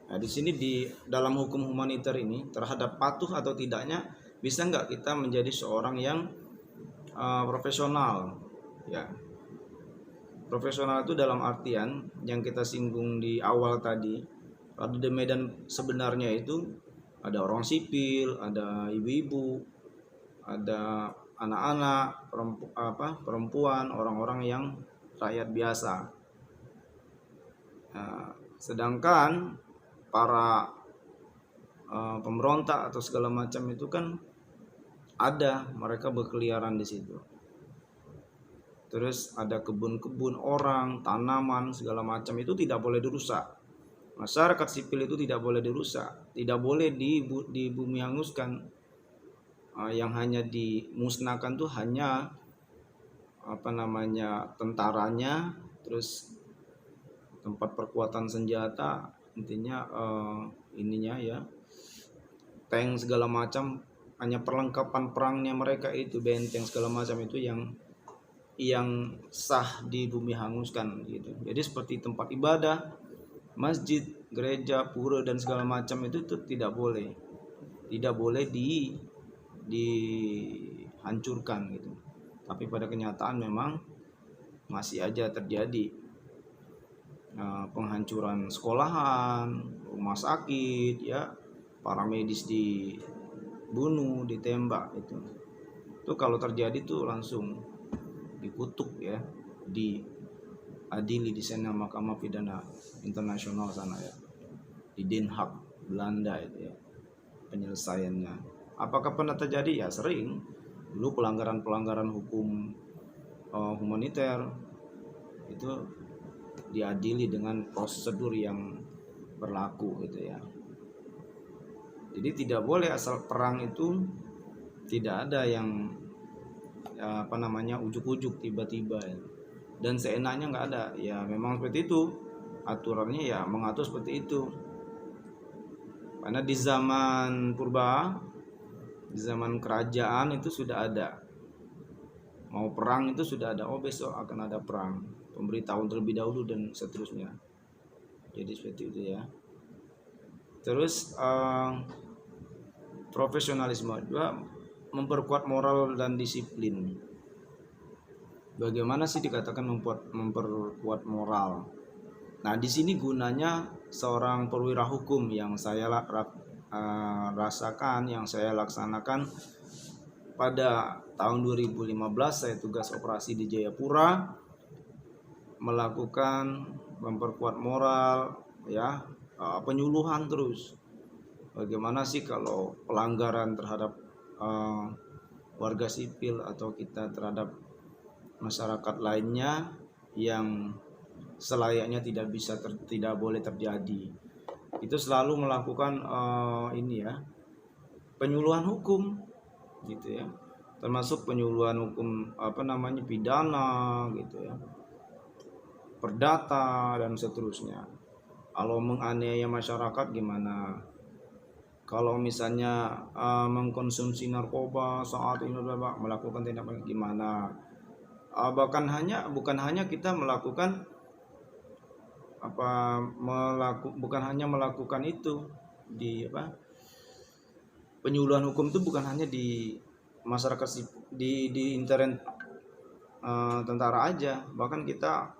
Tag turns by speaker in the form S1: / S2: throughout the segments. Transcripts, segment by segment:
S1: Nah, di sini di dalam hukum humaniter ini terhadap patuh atau tidaknya, bisa nggak kita menjadi seorang yang profesional, ya. Profesional itu dalam artian yang kita singgung di awal tadi, pada di medan sebenarnya itu ada orang sipil, ada ibu-ibu, ada anak-anak, perempuan, orang-orang yang rakyat biasa. Nah, sedangkan para pemberontak atau segala macam itu kan ada, mereka berkeliaran di situ. Terus ada kebun-kebun orang, tanaman segala macam itu tidak boleh dirusak. Masyarakat sipil itu tidak boleh dirusak, tidak boleh di bumi hanguskan. Yang hanya dimusnahkan tuh hanya tentaranya, terus tempat perkuatan senjata, intinya ininya ya, tank segala macam, hanya perlengkapan perangnya mereka itu, benteng segala macam itu yang sah di bumi hanguskan gitu. Jadi seperti tempat ibadah, masjid, gereja, pura dan segala macam itu tuh tidak boleh dihancurkan gitu. Tapi pada kenyataan memang masih aja terjadi penghancuran sekolahan, rumah sakit, ya, para medis dibunuh, ditembak itu. Itu kalau terjadi tuh langsung dikutuk ya, diadili di sana Mahkamah Pidana Internasional sana ya, di Den Haag Belanda itu ya penyelesaiannya. Apakah pernah terjadi? Ya sering. Dulu pelanggaran hukum humaniter itu diadili dengan prosedur yang berlaku gitu ya. Jadi tidak boleh asal perang itu tidak ada yang ujuk-ujuk tiba-tiba ya. Dan seenaknya nggak ada ya, memang seperti itu aturannya ya, mengatur seperti itu. Karena di zaman purba, di zaman kerajaan itu sudah ada, mau perang itu sudah ada, oh besok akan ada perang, pemberitahuan terlebih dahulu dan seterusnya. Jadi seperti itu ya. Terus profesionalisme juga memperkuat moral dan disiplin. Bagaimana sih dikatakan memperkuat moral? Nah, di sini gunanya seorang perwira hukum yang saya rasakan, yang saya laksanakan pada tahun 2015. Saya tugas operasi di Jayapura, melakukan memperkuat moral ya, penyuluhan terus. Bagaimana sih kalau pelanggaran terhadap warga sipil atau kita terhadap masyarakat lainnya yang selayaknya tidak boleh terjadi. Itu selalu melakukan penyuluhan hukum gitu ya. Termasuk penyuluhan hukum pidana gitu ya, perdata dan seterusnya. Kalau menganiaya masyarakat gimana? Kalau misalnya mengkonsumsi narkoba saat ini melakukan tindakan gimana? Bukan hanya kita melakukan bukan hanya melakukan itu di penyuluhan hukum itu bukan hanya di masyarakat di intern tentara aja, bahkan kita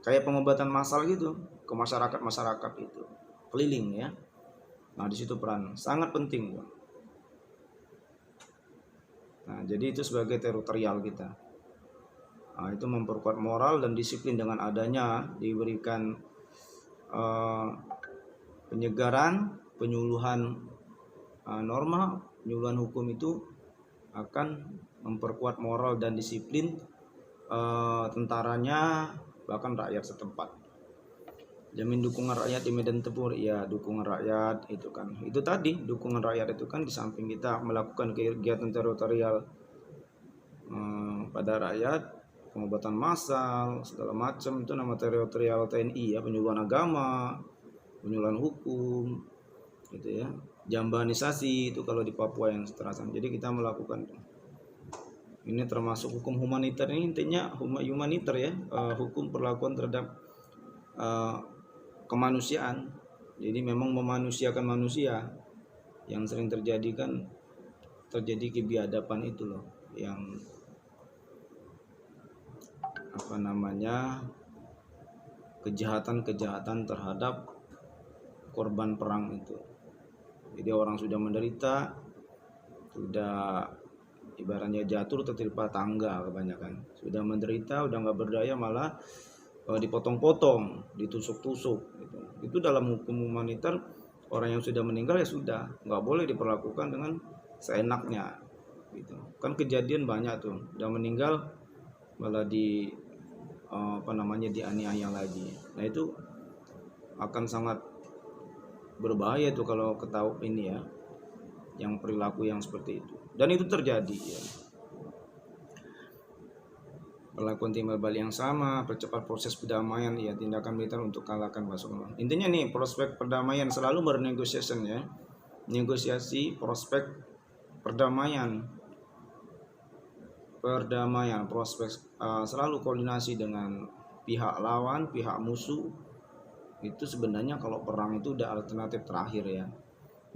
S1: kayak pengobatan massal gitu ke masyarakat itu keliling ya. Nah, di situ peran sangat penting. Nah, jadi itu sebagai teritorial kita. Nah, itu memperkuat moral dan disiplin dengan adanya diberikan penyegaran, penyuluhan norma, penyuluhan hukum itu akan memperkuat moral dan disiplin tentaranya, bahkan rakyat setempat. Jamin dukungan rakyat di medan tempur, ya dukungan rakyat itu kan, itu tadi dukungan rakyat itu kan di samping kita melakukan kegiatan teritorial pada rakyat, pengobatan massal segala macam, itu nama teritorial TNI ya, penyuluhan agama, penyuluhan hukum gitu ya, jambanisasi itu kalau di Papua yang terasa. Jadi kita melakukan ini termasuk hukum humaniter, ini intinya humaniter ya, hukum perlakuan terhadap kemanusiaan Jadi memang memanusiakan manusia. Yang sering terjadi kan terjadi kebiadaban itu loh, yang apa namanya, kejahatan-kejahatan terhadap korban perang itu. Jadi orang sudah menderita, sudah ibaratnya jatuh tertimpa tangga kebanyakan, sudah menderita, udah nggak berdaya, malah dipotong-potong, ditusuk-tusuk gitu. Itu dalam hukum humaniter, orang yang sudah meninggal ya sudah nggak boleh diperlakukan dengan seenaknya gitu. Kan kejadian banyak tuh, udah meninggal malah dianiaya lagi. Nah itu akan sangat berbahaya tuh kalau ketahui ini ya, yang perilaku yang seperti itu. Dan itu terjadi ya. Perlakuan timbal balik yang sama, percepat proses perdamaian, ya tindakan militer untuk kalahkan pasukan. Intinya nih, prospek perdamaian, selalu bernegosiasi ya. Negosiasi, prospek perdamaian, prospek selalu koordinasi dengan pihak lawan, pihak musuh. Itu sebenarnya kalau perang itu udah alternatif terakhir ya.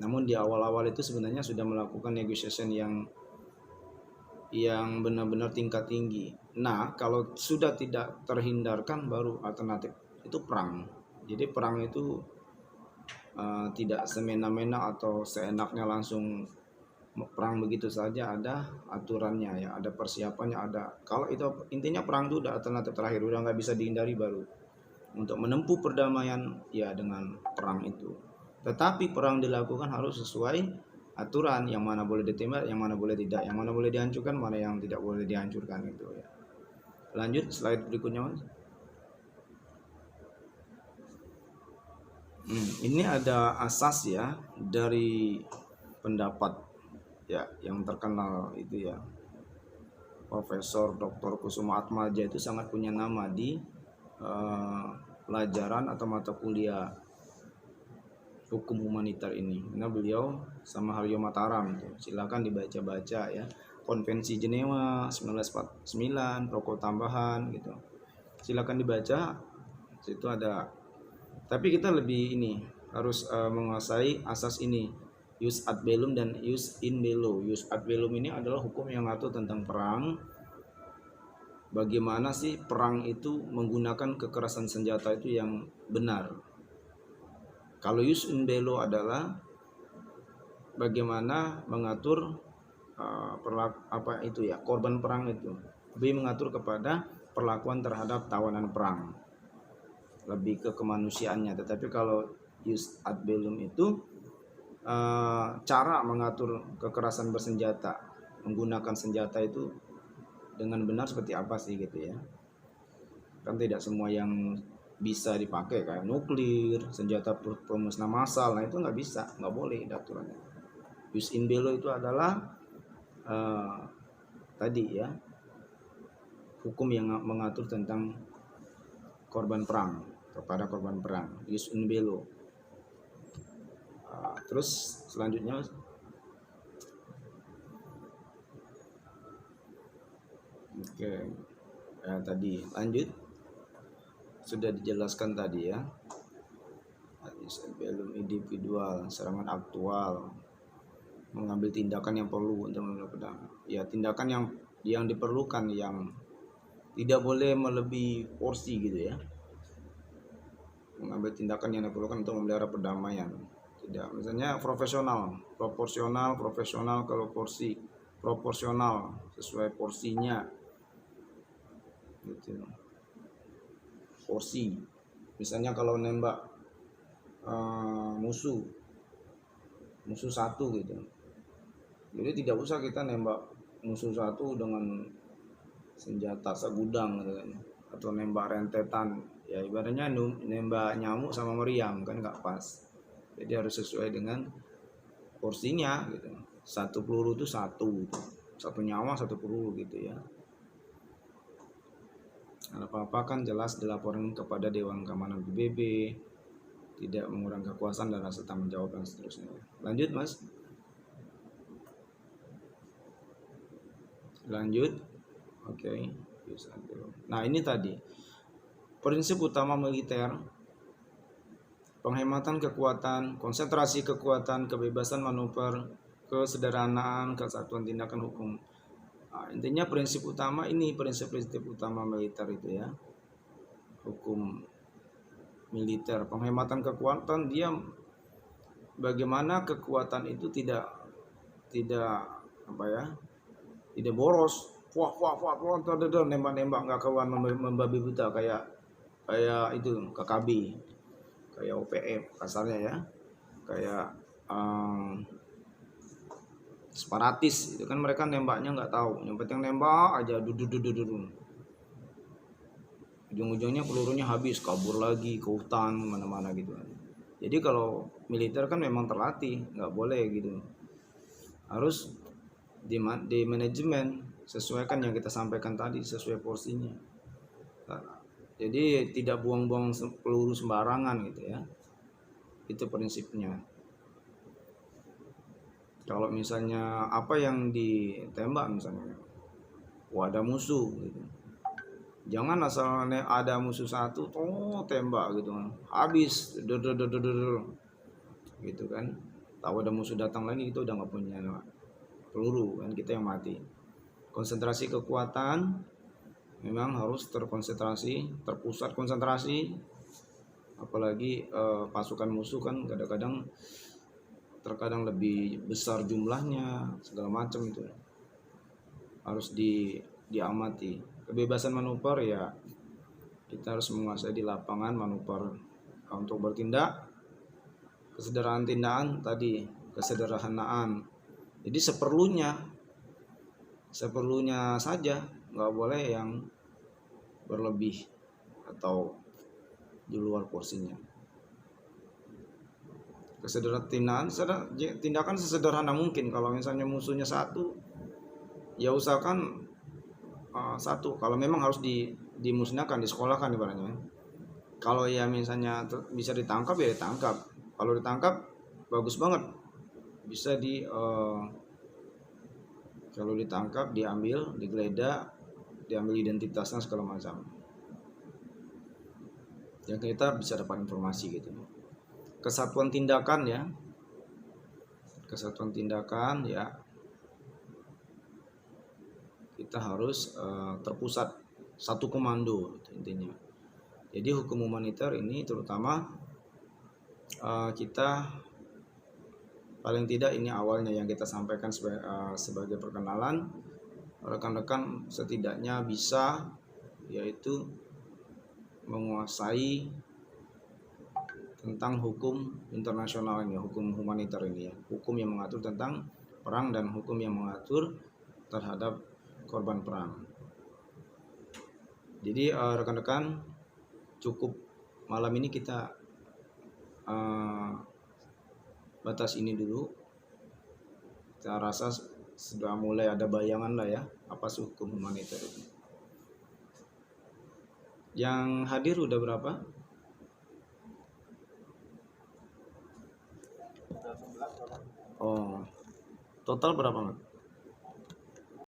S1: Namun di awal-awal itu sebenarnya sudah melakukan negotiation yang benar-benar tingkat tinggi. Nah, kalau sudah tidak terhindarkan, baru alternatif itu perang. Jadi perang itu tidak semena-mena atau seenaknya langsung perang begitu saja, ada aturannya ya, ada persiapannya, ada. Kalau itu intinya perang itu udah alternatif terakhir, udah nggak bisa dihindari, baru untuk menempuh perdamaian ya dengan perang itu. Tetapi perang dilakukan harus sesuai aturan, yang mana boleh ditembak, yang mana boleh tidak, yang mana boleh dihancurkan, mana yang tidak boleh dihancurkan itu ya. Lanjut slide berikutnya Mas. Ini ada asas ya dari pendapat ya yang terkenal itu ya, Profesor Dr. Kusuma Atmaja, itu sangat punya nama di pelajaran atau mata kuliah hukum humaniter ini. Karena beliau sama Haryo Mataram itu. Silakan dibaca-baca ya. Konvensi Jenewa 1949, protokol tambahan gitu. Silakan dibaca. Situ ada. Tapi kita lebih ini harus menguasai asas ini. Jus ad bellum dan jus in bello. Jus ad bellum ini adalah hukum yang mengatur tentang perang. Bagaimana sih perang itu menggunakan kekerasan senjata itu yang benar. Kalau jus in bello adalah bagaimana mengatur korban perang itu. Lebih mengatur kepada perlakuan terhadap tawanan perang. Lebih ke kemanusiaannya. Tetapi kalau jus ad bellum itu cara mengatur kekerasan bersenjata, menggunakan senjata itu dengan benar seperti apa sih gitu ya. Kan tidak semua yang bisa dipakai, kayak nuklir, senjata pemusnah massal, nah itu nggak bisa, nggak boleh aturannya. Jus in bello itu adalah tadi ya, hukum yang mengatur tentang korban perang, kepada korban perang, jus in bello. Terus selanjutnya oke. Tadi lanjut, sudah dijelaskan tadi ya, belum individual, serangan aktual, mengambil tindakan yang perlu untuk melakukan ya, tindakan yang diperlukan, yang tidak boleh melebihi porsi gitu ya, mengambil tindakan yang diperlukan untuk memelihara perdamaian. Tidak, misalnya proporsional, kalau porsi proporsional sesuai porsinya gitu. Porsi, misalnya kalau nembak musuh satu gitu, jadi tidak usah kita nembak musuh satu dengan senjata segudang gitu kan, atau nembak rentetan ya, ibaratnya nembak nyamuk sama meriam kan nggak pas. Jadi harus sesuai dengan porsinya gitu. Satu peluru itu satu nyawa satu peluru gitu ya. Apa-apa kan jelas dilaporkan kepada Dewan Keamanan PBB, tidak mengurangi kekuasaan dan rasa tanggung jawab dan seterusnya. Lanjut Mas. Lanjut. Oke. Nah ini tadi prinsip utama militer penghematan kekuatan, konsentrasi kekuatan, kebebasan manuver, kesederhanaan, kesatuan tindakan hukum. Nah, intinya prinsip utama ini, prinsip-prinsip utama militer itu ya. Hukum militer, penghematan kekuatan, dia bagaimana kekuatan itu tidak apa ya, tidak boros, nembak-nembak nggak kawan, membabi buta kayak itu KKB, kayak OPM kasarnya ya, kayak separatis itu kan, mereka nembaknya nggak tahu, yang penting nembak aja, ujung-ujungnya pelurunya habis, kabur lagi ke hutan mana-mana gitu. Jadi kalau militer kan memang terlatih, nggak boleh gitu, harus di manajemen, sesuaikan yang kita sampaikan tadi, sesuai porsinya. Jadi tidak buang-buang peluru sembarangan gitu ya, itu prinsipnya. Kalau misalnya apa yang ditembak misalnya, ada musuh gitu, jangan asal ada musuh satu tembak gitu, habis gitu kan. Tahu ada musuh datang lagi, itu udah nggak punya peluru kan, kita yang mati. Konsentrasi kekuatan memang harus terkonsentrasi, terpusat konsentrasi, apalagi pasukan musuh kan terkadang lebih besar jumlahnya, segala macam, itu harus diamati. Kebebasan manuver ya, kita harus menguasai di lapangan manuver untuk bertindak. Kesederhanaan tindakan tadi, kesederhanaan, jadi seperlunya saja, nggak boleh yang berlebih atau di luar porsinya. Kesederhanaan tindakan sesederhana mungkin. Kalau misalnya musuhnya satu, ya usahakan satu. Kalau memang harus dimusnahkan, disekolahkan ibaratnya. Kalau ya misalnya bisa ditangkap ya ditangkap. Kalau ditangkap bagus banget, bisa kalau ditangkap diambil, digeledah, diambil identitasnya segala macam. Yang kita bisa dapat informasi gitu. Kesatuan tindakan ya, kita harus terpusat, satu komando intinya. Jadi hukum humaniter ini terutama kita paling tidak ini awalnya yang kita sampaikan sebagai perkenalan, rekan-rekan setidaknya bisa yaitu menguasai tentang hukum internasional ini, hukum humaniter ini ya, hukum yang mengatur tentang perang dan hukum yang mengatur terhadap korban perang. Jadi rekan-rekan, cukup malam ini kita batas ini dulu. Saya rasa sudah mulai ada bayangan lah ya, apa sih hukum humaniter ini. Yang hadir udah berapa? Oh, total berapa, Mat?